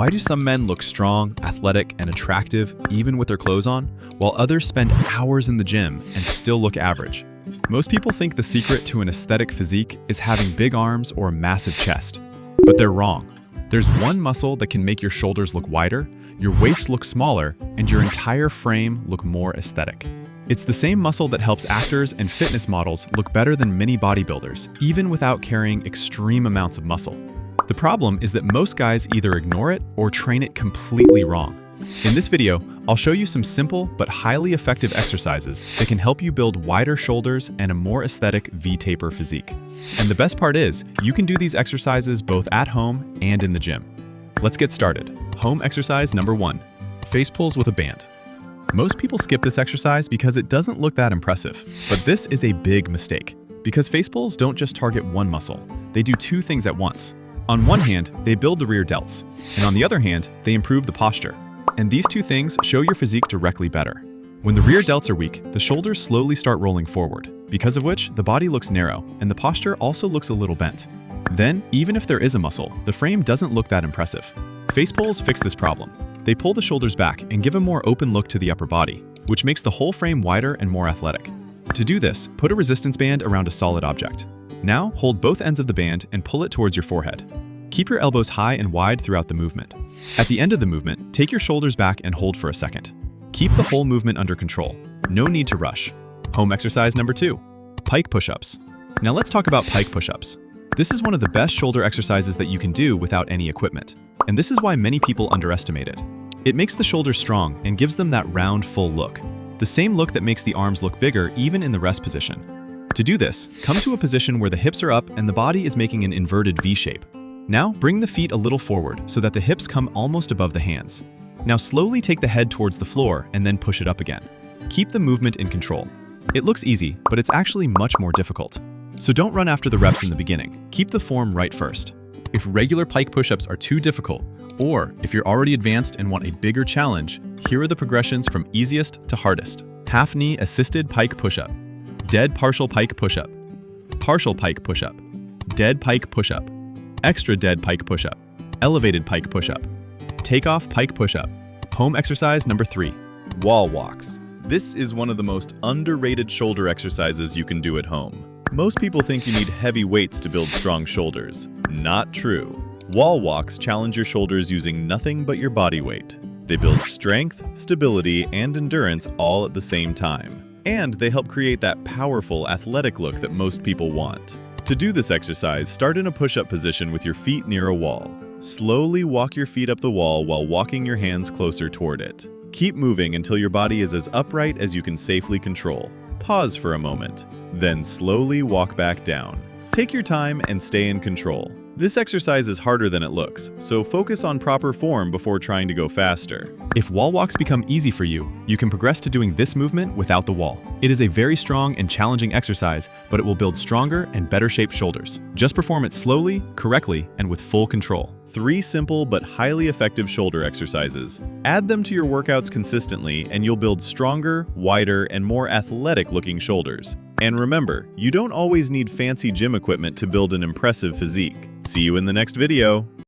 Why do some men look strong, athletic, and attractive even with their clothes on, while others spend hours in the gym and still look average? Most people think the secret to an aesthetic physique is having big arms or a massive chest. But they're wrong. There's one muscle that can make your shoulders look wider, your waist look smaller, and your entire frame look more aesthetic. It's the same muscle that helps actors and fitness models look better than many bodybuilders, even without carrying extreme amounts of muscle. The problem is that most guys either ignore it or train it completely wrong. In this video, I'll show you some simple but highly effective exercises that can help you build wider shoulders and a more aesthetic V-taper physique. And the best part is, you can do these exercises both at home and in the gym. Let's get started. Home exercise number 1, face pulls with a band. Most people skip this exercise because it doesn't look that impressive, but this is a big mistake. Because face pulls don't just target one muscle, they do two things at once. On one hand, they build the rear delts, and on the other hand, they improve the posture. And these two things show your physique directly better. When the rear delts are weak, the shoulders slowly start rolling forward, because of which the body looks narrow and the posture also looks a little bent. Then, even if there is a muscle, the frame doesn't look that impressive. Face pulls fix this problem. They pull the shoulders back and give a more open look to the upper body, which makes the whole frame wider and more athletic. To do this, put a resistance band around a solid object. Now, hold both ends of the band and pull it towards your forehead. Keep your elbows high and wide throughout the movement. At the end of the movement, take your shoulders back and hold for a second. Keep the whole movement under control. No need to rush. Home exercise number 2, Pike Push-Ups. Now let's talk about Pike Push-Ups. This is one of the best shoulder exercises that you can do without any equipment. And this is why many people underestimate it. It makes the shoulders strong and gives them that round, full look. The same look that makes the arms look bigger even in the rest position. To do this, come to a position where the hips are up and the body is making an inverted V shape. Now, bring the feet a little forward so that the hips come almost above the hands. Now slowly take the head towards the floor and then push it up again. Keep the movement in control. It looks easy, but it's actually much more difficult. So don't run after the reps in the beginning. Keep the form right first. If regular Pike push-ups are too difficult, or if you're already advanced and want a bigger challenge, here are the progressions from easiest to hardest. Half knee assisted Pike push-up. Dead partial Pike push-up. Partial Pike push-up. Dead Pike push-up. Extra dead Pike push-up. Elevated Pike push-up. Takeoff Pike push-up. Home exercise number 3, wall walks. This is one of the most underrated shoulder exercises you can do at home. Most people think you need heavy weights to build strong shoulders. Not true. Wall walks challenge your shoulders using nothing but your body weight. They build strength, stability, and endurance all at the same time. And they help create that powerful, athletic look that most people want. To do this exercise, start in a push-up position with your feet near a wall. Slowly walk your feet up the wall while walking your hands closer toward it. Keep moving until your body is as upright as you can safely control. Pause for a moment, then slowly walk back down. Take your time and stay in control. This exercise is harder than it looks, so focus on proper form before trying to go faster. If wall walks become easy for you, you can progress to doing this movement without the wall. It is a very strong and challenging exercise, but it will build stronger and better shaped shoulders. Just perform it slowly, correctly, and with full control. 3 simple but highly effective shoulder exercises. Add them to your workouts consistently and you'll build stronger, wider, and more athletic looking shoulders. And remember, you don't always need fancy gym equipment to build an impressive physique. See you in the next video.